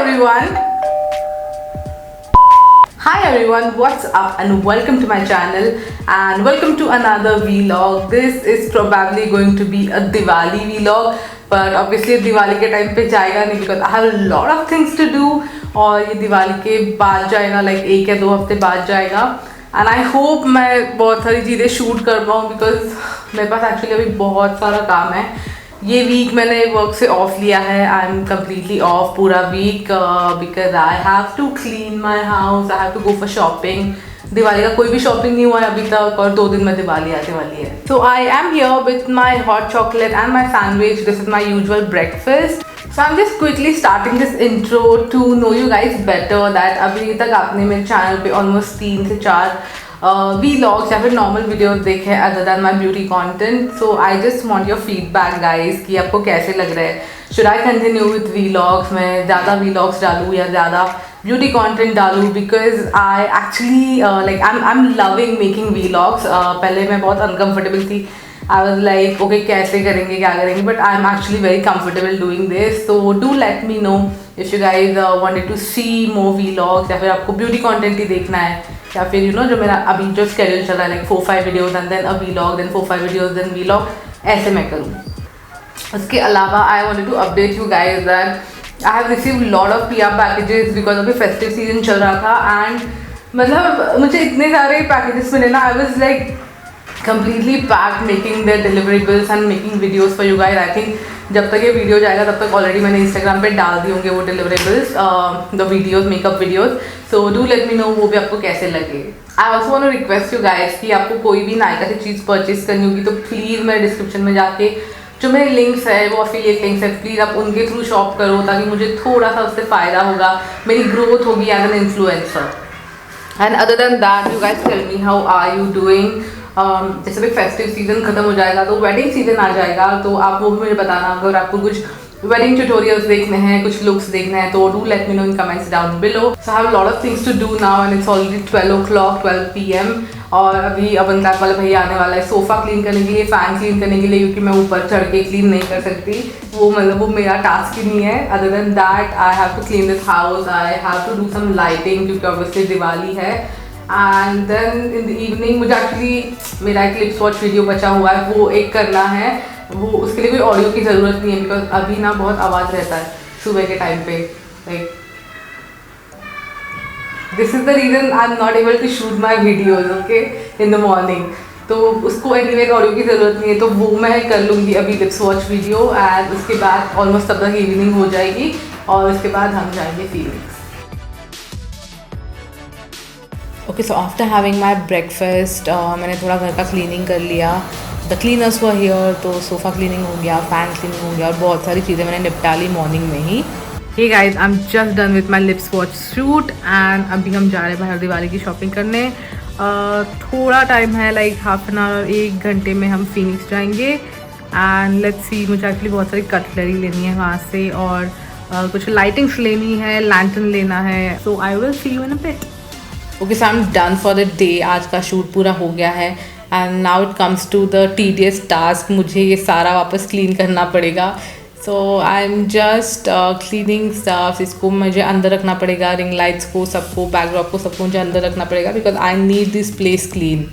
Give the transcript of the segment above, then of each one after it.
everyone. Hi everyone, what's up and welcome to my channel and welcome to another vlog. This is probably going to be a Diwali vlog, but obviously Diwali के time पे जाएगा नहीं because I have a lot of things to do और ये दिवाली के बाद जाएगा, like 1 या 2 हफ्ते बाद जाएगा and I hope मैं बहुत सारी चीज़ें शूट कर पाऊँ because मेरे पास एक्चुअली अभी बहुत सारा काम है. ये वीक मैंने वर्क से ऑफ लिया है. आई एम कम्प्लीटली ऑफ पूरा week because I have to clean my house, I have to go for shopping. Diwali का कोई भी शॉपिंग नहीं हुआ है अभी तक और 2 दिन में दिवाली आने वाली है. So I am here with my hot chocolate and my sandwich. This is my usual breakfast. So I am just quickly starting this intro to know you guys better. That अभी तक आपने मेरे चैनल पे almost 3 से 4 vlogs या फिर normal videos देखे हैं other than my beauty content. So I just want your feedback guys कि आपको कैसे लग रहा है. Should I continue with vlogs, मैं ज़्यादा vlogs डालूँ या ज़्यादा ब्यूटी कॉन्टेंट डालूँ. Because I actually like I am loving making vlogs. पहले मैं बहुत अनकम्फर्टेबल थी. आई वॉज लाइक ओके कैसे करेंगे क्या करेंगे, but I am actually very comfortable doing this. So do let me know if you guys wanted to see more vlogs या फिर आपको ब्यूटी कॉन्टेंट ही देखना है या फिर जो मेरा अभी जो स्केड्यूल चल रहा है like 4-5 videos and then a vlog, then 4-5 videos then vlog, ऐसे मैं करूँ. उसके अलावा I wanted to update you guys that I have received lot of PR packages because अभी फेस्टिव सीजन चल रहा था एंड मतलब मुझे इतने सारे पैकेजेस मिले ना. I was like completely packed making their deliverables and making videos for you guys. I think जब तक ये वीडियो जाएगा तब तक ऑलरेडी मैंने इंस्टाग्राम पे डाल दिए होंगे वो deliverables, the videos, makeup videos. So do let me know वो भी आपको कैसे लगे. I also want to request you guys कि आपको कोई भी नायका से चीज़ परचेज करनी होगी तो प्लीज़ मेरे डिस्क्रिप्शन में जाके जो मेरे लिंक्स है वो अफिलिएट लिंक्स है, प्लीज़ आप उनके थ्रू शॉप करो ताकि मुझे थोड़ा सा उससे फ़ायदा होगा, मेरी ग्रोथ होगी as an influencer. And other than that you guys tell me how are you doing. जैसे भी फेस्टिव सीजन खत्म हो जाएगा तो वेडिंग सीजन आ जाएगा तो आप वो भी मुझे बताना. अगर आपको कुछ वेडिंग ट्यूटोरियल्स देखने हैं, कुछ लुक्स देखने हैं तो do let me know in comments down below. So I have lot of things to do now and it's already 12 o'clock 12 PM और अभी अबन क्लैप वाला भैया आने वाला है सोफ़ा क्लीन करने के लिए, फ़ैन क्लीन करने के लिए, क्योंकि मैं ऊपर चढ़ के क्लीन नहीं कर सकती. वो मतलब वो मेरा टास्क ही नहीं है. Other than that I have to clean this house, I have to do some lighting क्योंकि ऑब्वियसली दिवाली है. And then in the evening मुझे एक्चुअली मेरा एक लिप्स वॉच वीडियो बचा हुआ है वो एक करना है. वो उसके लिए कोई ऑडियो की ज़रूरत नहीं है बिकॉज अभी ना बहुत आवाज़ रहता है सुबह के टाइम पे. Like this is the reason I am not able to shoot my videos okay in the morning. तो उसको एनीवे ऑडियो की ज़रूरत नहीं है तो वो मैं कर लूँगी अभी लिप्स वॉच वीडियो. एंड उसके बाद ऑलमोस्ट तब तक इवनिंग हो जाएगी और उसके बाद हम जाएंगे feelings. Okay so after having my breakfast मैंने थोड़ा घर का क्लीनिंग कर लिया. द क्लीनर्स वर हियर तो सोफ़ा क्लीनिंग हो गया, फैन क्लीनिंग हो गया और बहुत सारी चीज़ें मैंने निपटा ली मॉर्निंग में ही. Hey guys I am just done with my lips watch shoot and अभी हम जा रहे हैं बाहर दिवाली की शॉपिंग करने. थोड़ा टाइम है लाइक हाफ एन आवर, 1 घंटे में हम फीनिक्स जाएंगे. एंड लेट्स सी मुझे एक्चुअली बहुत सारी कटलरी लेनी है वहाँ से और कुछ लाइटिंग्स लेनी है, लैंटर्न लेना है. So I will see you in a bit. Okay so I am done for the day. आज का शूट पूरा हो गया है and now it comes to the tedious task. मुझे ये सारा वापस क्लीन करना पड़ेगा. So I am just cleaning stuffs. इसको मुझे अंदर रखना पड़ेगा, रिंग लाइट्स को, सबको, बैकड्रॉप को, सबको मुझे अंदर रखना पड़ेगा because I need this place clean.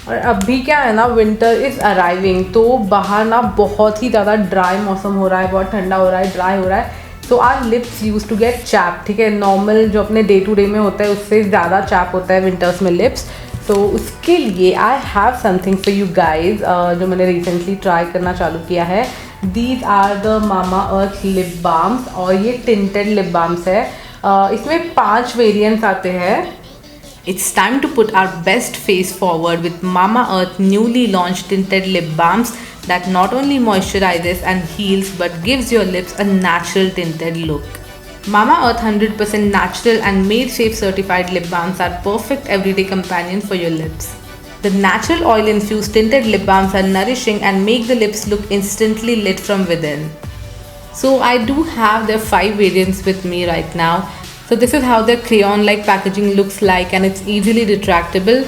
और अभी क्या है ना, विंटर इज़ अराइविंग तो बाहर ना बहुत ही ज़्यादा ड्राई मौसम हो रहा है, बहुत ठंडा हो रहा है, ड्राई हो रहा है. So our lips use to get chap. ठीक है, नॉर्मल जो अपने डे टू डे में होता है उससे ज़्यादा चैप होता है विंटर्स में लिप्स. तो उसके लिए I have something for you guys जो मैंने रिसेंटली ट्राई करना चालू किया है. These are the Mamaearth lip balms और ये टिंटेड लिप बाम्स है. इसमें 5 वेरिएंट्स आते हैं. It's time to put our best face forward with Mamaearth newly launched tinted lip balms that not only moisturizes and heals but gives your lips a natural tinted look. Mamaearth 100% natural and Made Safe certified lip balms are perfect everyday companion for your lips. The natural oil infused tinted lip balms are nourishing and make the lips look instantly lit from within. So I do have their 5 variants with me right now. So this is how their crayon like packaging looks like and it's easily retractable.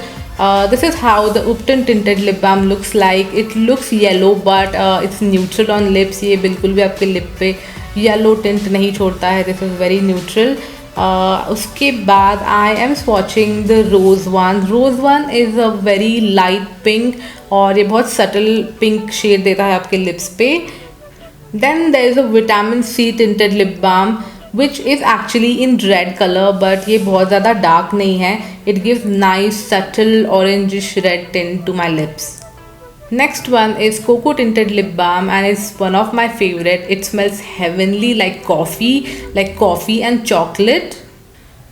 This is how the Upton tinted lip balm looks like. It looks yellow but it's neutral on lips. ये बिल्कुल भी आपके lip पे yellow tint नहीं छोड़ता है. This is very neutral. उसके बाद I am swatching the rose one. Rose one is a very light pink और ये बहुत सटल पिंक शेड देता है आपके लिप्स पे. Then there is a vitamin C tinted lip balm which is actually in red color but ये बहुत ज़्यादा dark नहीं है. It gives nice subtle orangish red tint to my lips. Next one is cocoa tinted lip balm and it's one of my favorite. It smells heavenly like coffee and chocolate.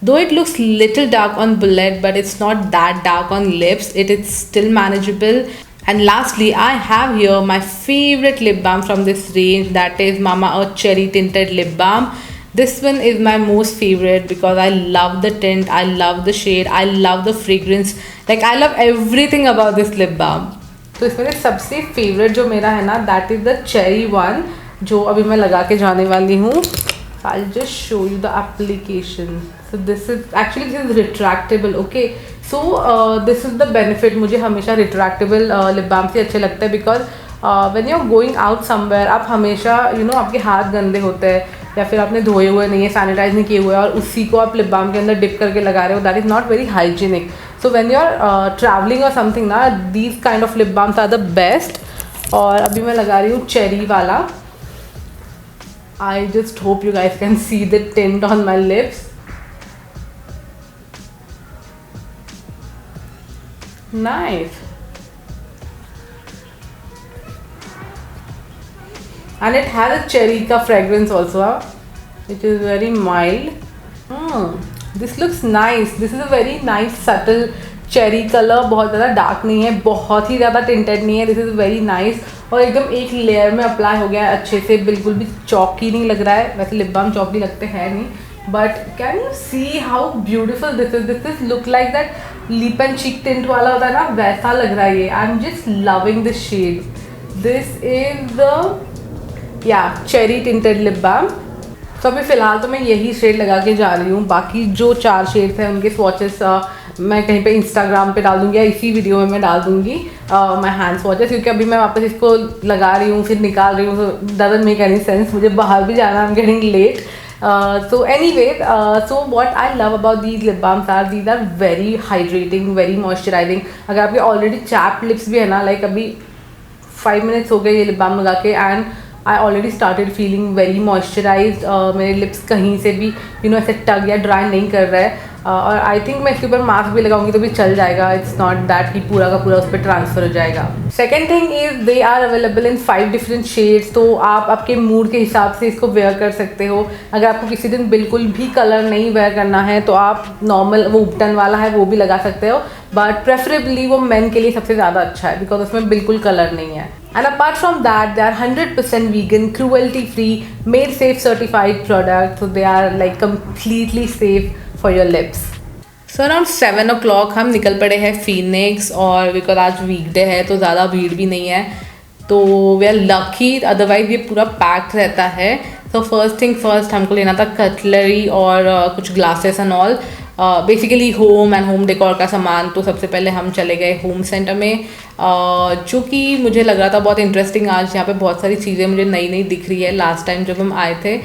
Though it looks little dark on bullet but it's not that dark on lips. It is still manageable. And lastly, I have here my favorite lip balm from this range, that is Mamaearth Cherry Tinted Lip Balm. This one is my most favorite because I love the tint, I love the shade, I love the fragrance. Like I love everything about this lip balm. तो इसमें से सबसे favourite जो मेरा है ना, that is the cherry one, जो अभी मैं लगा के जाने वाली हूँ. I'll just show you the application. So this is retractable. Okay, so this is the benefit. मुझे हमेशा retractable lip balm से अच्छे लगते हैं because when you're going out somewhere, आप हमेशा आपके हाथ गंदे होते हैं या फिर आपने धोए हुए नहीं है, सैनिटाइज नहीं किए हुए और उसी को आप लिप बाम के अंदर डिप करके लगा रहे हो. That is not very hygienic. So when you are travelling और समथिंग ना, these kind of lip balms are the best. और अभी मैं लगा रही हूँ चेरी वाला. I just hope you guys can see the tint on my lips. Nice. And it has a cherry ka fragrance also, which is very mild. This looks nice. This is a very nice subtle cherry color. बहुत ज़्यादा dark नहीं है, बहुत ही ज़्यादा tinted नहीं है. This is very nice और एकदम एक लेयर में अप्लाई हो गया है अच्छे से. बिल्कुल भी चौकी नहीं लग रहा है. वैसे लिप बाम चौकी लगते हैं नहीं, but can you see how beautiful this is. This is look like that lip and cheek tint वाला होता है ना, वैसा लग रहा है ये. I am just loving this shade. This is the cherry tinted lip balm. तो अभी फ़िलहाल तो मैं यही शेड लगा के जा रही हूँ. बाकी जो 4 शेड्स हैं उनके स्वॉचेस मैं कहीं पे इंस्टाग्राम पे डाल दूँगी या इसी वीडियो में मैं डाल दूँगी माई हैंड स्वॉचेस, क्योंकि अभी मैं वापस इसको लगा रही हूँ फिर निकाल रही हूँ. तो डजंट मेक एनी सेंस. मुझे बाहर भी जाना, I am getting late. So anyway, so what I love about these lip balms are these are very hydrating, very moisturizing. अगर आपके ऑलरेडी चैप लिप्स भी है ना, लाइक अभी 5 मिनट्स हो गए ये लिप बाम लगा के and I already started feeling very moisturised. मेरे लिप्स कहीं से भी ऐसे टग या ड्राई नहीं कर रहा है. और आई थिंक मैं इसके ऊपर मास्क भी लगाऊंगी तो भी चल जाएगा. इट्स नॉट दैट कि पूरा का पूरा उस पर ट्रांसफर हो जाएगा. Second thing is they are available in 5 different shades. तो आप आपके मूड के हिसाब से इसको वेयर कर सकते हो. अगर आपको किसी दिन बिल्कुल भी कलर नहीं वेयर करना है तो आप नॉर्मल वो उपटन वाला है वो भी लगा सकते हो, बट प्रेफरेबली वो मेन के लिए सबसे ज़्यादा अच्छा है बिकॉज उसमें बिल्कुल कलर नहीं है. And apart from that, they are 100% vegan, cruelty free, made safe certified products. So they are like completely safe for your lips. So around 7 o'clock हम निकल पड़े हैं फिनिक्स. और बिकॉज आज वीकडे है तो ज़्यादा भीड़ भी नहीं है, तो वी आर लकी. अदरवाइज ये पूरा पैक्ड रहता है. तो फर्स्ट थिंग फर्स्ट हमको लेना था कटलरी और कुछ glasses and all. Basically home and home decor का सामान. तो सबसे पहले हम चले गए होम सेंटर में, जो कि मुझे लग रहा था बहुत इंटरेस्टिंग. आज यहाँ पे बहुत सारी चीज़ें मुझे नई नई दिख रही है. लास्ट टाइम जब हम आए थे,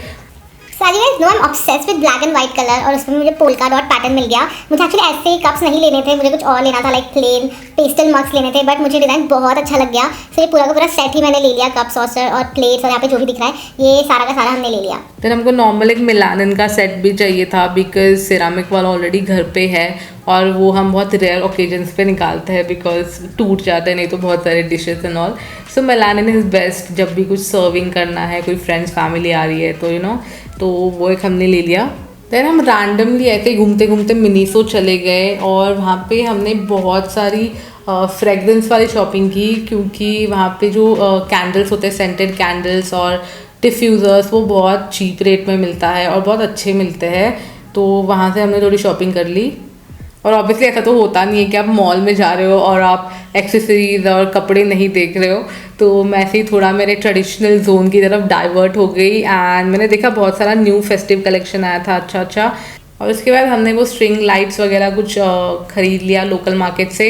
So as you guys know, I'm obsessed with black and white color और उसमें मुझे पोल्का डॉट पैटर्न मिल गया. मुझे एक्चुअली ऐसे ही कप्स नहीं लेने थे, मुझे कुछ और लेना था, लाइक प्लेन पेस्टल मग्स लेने थे, बट मुझे डिज़ाइन बहुत अच्छा लग गया. सो ये पूरा का पूरा सेट ही मैंने ले लिया. कप सॉसर और प्लेट्स और यहाँ पे जो भी दिख रहा है ये सारा का सारा हमने ले लिया. फिर हमको नॉर्मल एक मिलानन का सेट भी चाहिए था बिकॉज सिरामिक वाला ऑलरेडी घर पे है और वो हम बहुत रेयर ओकेजन्स पे निकालते हैं बिकॉज टूट जाते हैं नहीं तो बहुत सारे डिशेस एंड ऑल. सो मिलानन इज़ बेस्ट जब भी कुछ सर्विंग करना है, कोई फ्रेंड्स फैमिली आ रही है तो तो वो एक हमने ले लिया. देन हम रैंडमली ऐसे ही घूमते घूमते मिनीसो चले गए और वहाँ पे हमने बहुत सारी फ्रेगरेंस वाली शॉपिंग की, क्योंकि वहाँ पे जो कैंडल्स होते हैं, सेंटेड कैंडल्स और डिफ्यूज़र्स, वो बहुत चीप रेट में मिलता है और बहुत अच्छे मिलते हैं. तो वहाँ से हमने थोड़ी शॉपिंग कर ली. और ऑब्वियसली ऐसा तो होता नहीं है कि आप मॉल में जा रहे हो और आप एक्सेसरीज और कपड़े नहीं देख रहे हो. तो मैं ऐसे ही थोड़ा मेरे ट्रेडिशनल जोन की तरफ डाइवर्ट हो गई एंड मैंने देखा बहुत सारा न्यू फेस्टिव कलेक्शन आया था अच्छा. और उसके बाद हमने वो स्ट्रिंग लाइट्स वगैरह कुछ ख़रीद लिया लोकल मार्केट से,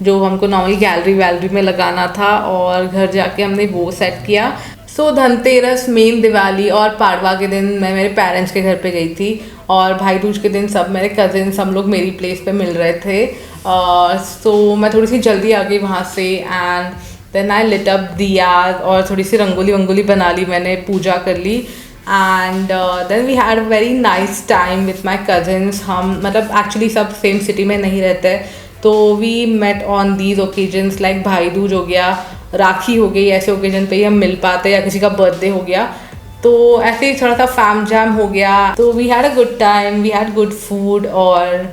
जो हमको नॉर्मल गैलरी वैलरी में लगाना था, और घर जाके हमने वो सेट किया। सो धनतेरस, मेन दिवाली और पाड़वा के दिन मैं मेरे पेरेंट्स के घर पे गई थी, और भाई दूज के दिन सब मेरे कजिन्स हम लोग मेरी प्लेस पे मिल रहे थे। सो मैं थोड़ी सी जल्दी आ गई वहाँ से, and then I lit up दिया और थोड़ी सी रंगोली वंगोली बना ली मैंने, पूजा कर ली, and then we had a very nice time with my cousins. हम मतलब एक्चुअली सब सेम सिटी में नहीं रहते, तो we met on these occasions like Bhai Dooj हो गया, राखी हो गई, ऐसे ओकेजन पे ही हम मिल पाते, या किसी का बर्थडे हो गया, तो ऐसे ही थोड़ा सा फैम जैम हो गया। तो we had a good time, we had good food, और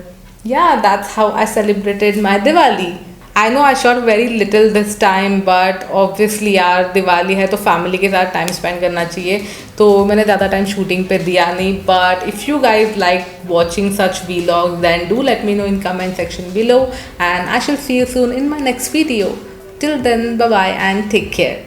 या that's how I celebrated my Diwali. I know I shot very little this time, but obviously यार दिवाली है तो फैमिली के साथ टाइम स्पेंड करना चाहिए, तो मैंने ज़्यादा टाइम शूटिंग पे दिया नहीं। But if you guys like watching such vlogs, then do let me know in comment section below, and I shall see you soon in my next video. Till then, bye bye and take care.